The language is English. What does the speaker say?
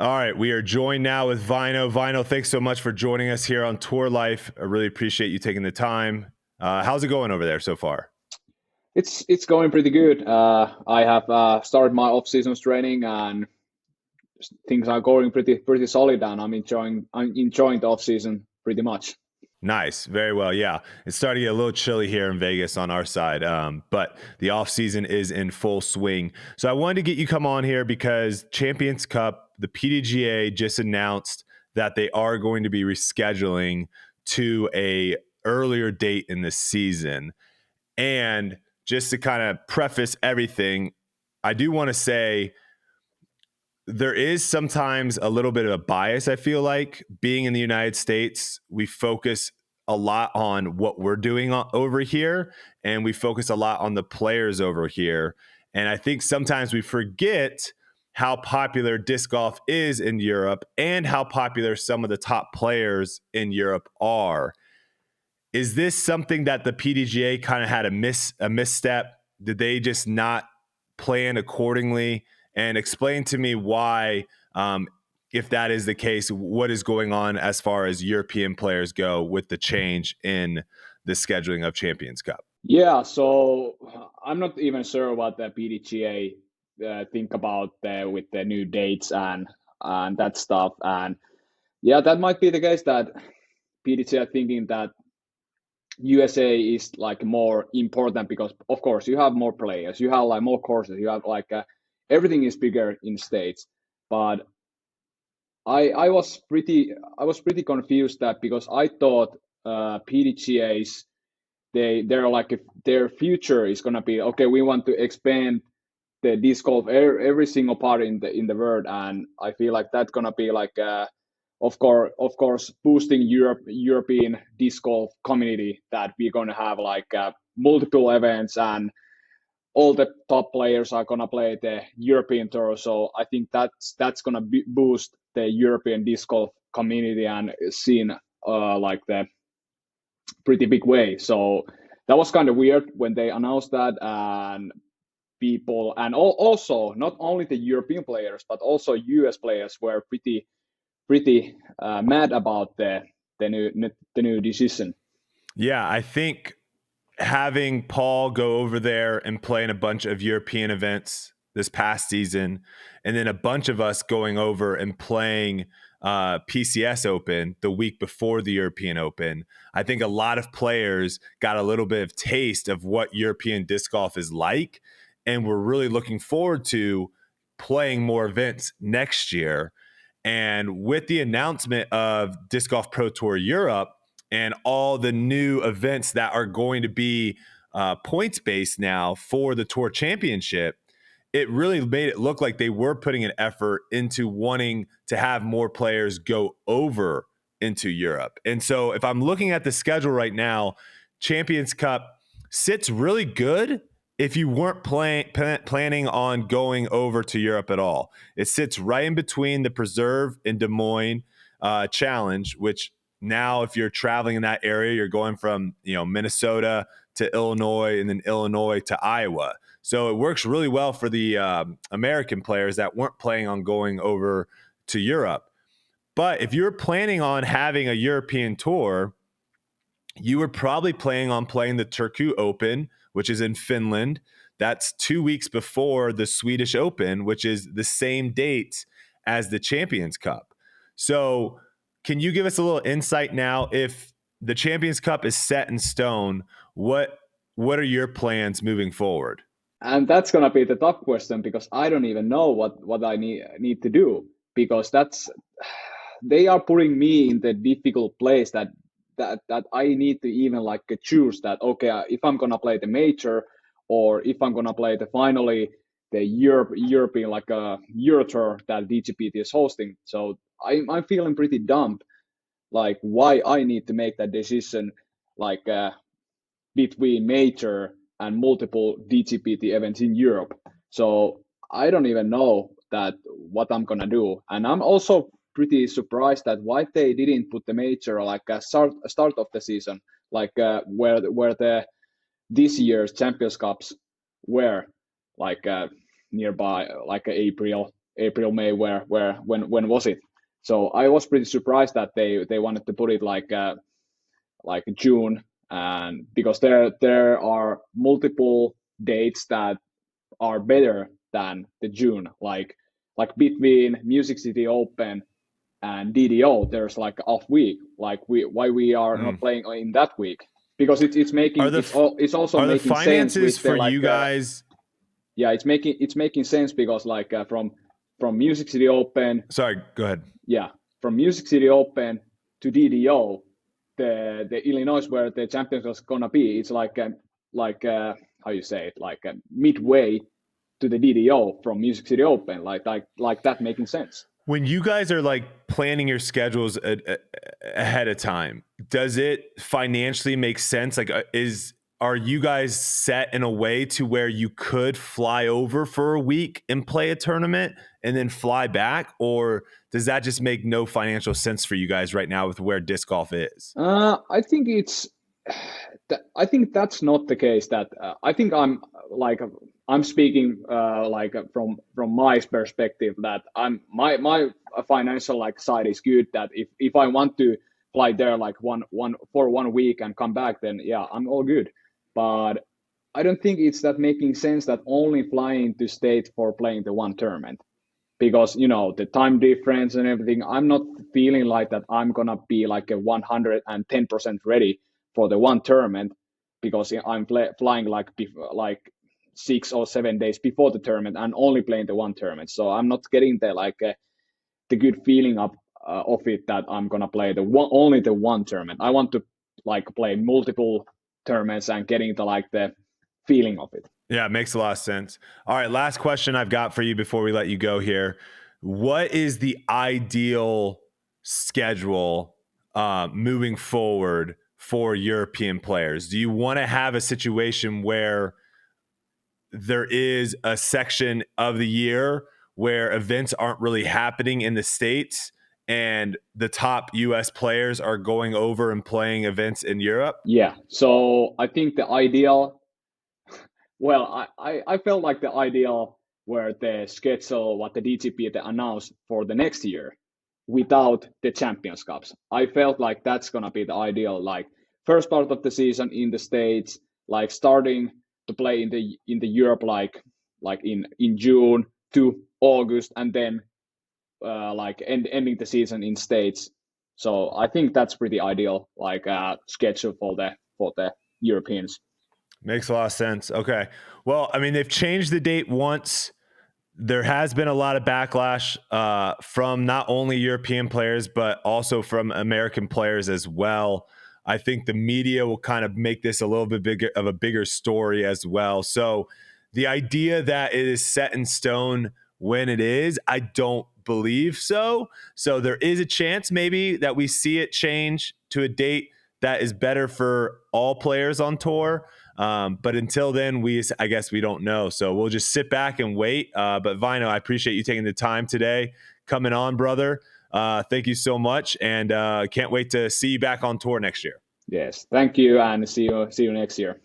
All right, we are joined now with Väinö. Väinö, thanks so much for joining us here on Tour Life. I really appreciate you taking the time. How's it going over there so far? It's going pretty good. I have started my off-season training, and things are going pretty solid, and I'm enjoying the off-season pretty much. Nice, very well. Yeah, it's starting to get a little chilly here in Vegas on our side, but the off season is in full swing. So I wanted to get you come on here because Champions Cup, the PDGA just announced that they are going to be rescheduling to a earlier date in the season. And just to kind of preface everything, I do want to say there is sometimes a little bit of a bias. I feel like being in the United States, we focus a lot on what we're doing over here, and we focus a lot on the players over here. And I think sometimes we forget how popular disc golf is in Europe and how popular some of the top players in Europe are. Is this something that the PDGA kind of had a misstep? Did they just not plan accordingly? And explain to me why, if that is the case, what is going on as far as European players go with the change in the scheduling of Champions Cup? Yeah, so I'm not even sure what the PDGA think about with the new dates and that stuff. And yeah, that might be the case that PDGA are thinking that USA is like more important because of course you have more players, you have like more courses, you have everything is bigger in states. But I was pretty confused that because I thought PDGA's they're like if their future is gonna be okay. We want to expand the disc golf every single part in the world, and I feel like that's gonna be like of course boosting European disc golf community, that we're gonna have like multiple events and all the top players are gonna play the European tour. So I think that's gonna boost the European disc golf community and scene like the pretty big way. So that was kind of weird when they announced that, and people and also not only the European players but also US players were pretty mad about the new decision. Yeah, I think having Paul go over there and play in a bunch of European events this past season, and then a bunch of us going over and playing PCS Open the week before the European Open, I think a lot of players got a little bit of taste of what European disc golf is like, and we're really looking forward to playing more events next year. And with the announcement of Disc Golf Pro Tour Europe and all the new events that are going to be points based now for the Tour Championship, it really made it look like they were putting an effort into wanting to have more players go over into Europe. And so if I'm looking at the schedule right now, Champions Cup sits really good if you weren't planning on going over to Europe at all. It sits right in between the Preserve and Des Moines Challenge, which now if you're traveling in that area, you're going from Minnesota to Illinois and then Illinois to Iowa. So it works really well for the American players that weren't planning on going over to Europe. But if you're planning on having a European tour, you were probably planning on playing the Turku Open, which is in Finland. That's 2 weeks before the Swedish Open, which is the same date as the Champions Cup. So can you give us a little insight now? If the Champions Cup is set in stone, what are your plans moving forward? And that's gonna be the tough question because I don't even know what I need to do, because that's they are putting me in the difficult place that I need to even like choose that, okay, if I'm gonna play the major or if I'm gonna play the finally the European like a Euro tour that DGPT is hosting. So I'm feeling pretty dumb, like why I need to make that decision, like between major and multiple DGPT events in Europe. So I don't even know that what I'm gonna do, and I'm also pretty surprised that why they didn't put the major like a start of the season, like where the this year's Champions Cups were, like nearby, like April April, May, when was it? So I was pretty surprised that they wanted to put it like June, and because there are multiple dates that are better than the June, like between Music City Open and DDO, there's like off week. Like why we are not playing in that week, because it's making it's also making sense with for the like you guys. Yeah, it's making sense because like from Music City Open. Sorry, go ahead. Yeah, from Music City Open to DDO, the Illinois where the champions was gonna be, it's like how you say it, like midway to the DDO from Music City Open, like that making sense. When you guys are like planning your schedules ahead of time, does it financially make sense? Like, are you guys set in a way to where you could fly over for a week and play a tournament and then fly back, or does that just make no financial sense for you guys right now with where disc golf is? I think I think that's not the case. That I think I'm speaking like from my perspective, that my financial like side is good. That if I want to fly there like one for 1 week and come back, then yeah, I'm all good. But I don't think it's that making sense that only flying to States for playing the one tournament, because the time difference and everything. I'm not feeling like that I'm gonna be like a 110% ready for the one tournament, because I'm flying like 6 or 7 days before the tournament and only playing the one tournament. So I'm not getting the good feeling of it that I'm gonna play only the one tournament. I want to like play multiple tournaments and getting the feeling of it. Yeah, it makes a lot of sense. All right, last question I've got for you before we let you go here. What is the ideal schedule moving forward for European players? Do you want to have a situation where there is a section of the year where events aren't really happening in the States and the top US players are going over and playing events in Europe? Yeah, so I think the ideal, well, I felt like the ideal were the schedule what the DGP they announced for the next year without the Champions Cups. I felt like that's gonna be the ideal, like first part of the season in the States, like starting to play in the Europe like in June to August, and then like ending the season in States. So I think that's pretty ideal, like schedule for the Europeans. Makes a lot of sense. Okay. Well, I mean, they've changed the date once. There has been a lot of backlash from not only European players, but also from American players as well. I think the media will kind of make this a little bit bigger story as well. So the idea that it is set in stone when it is, I don't believe so. So there is a chance maybe that we see it change to a date that is better for all players on tour. But until then, I guess we don't know. So we'll just sit back and wait. But Väinö, I appreciate you taking the time today, coming on, brother. Thank you so much. And can't wait to see you back on tour next year. Yes, thank you, and see you next year.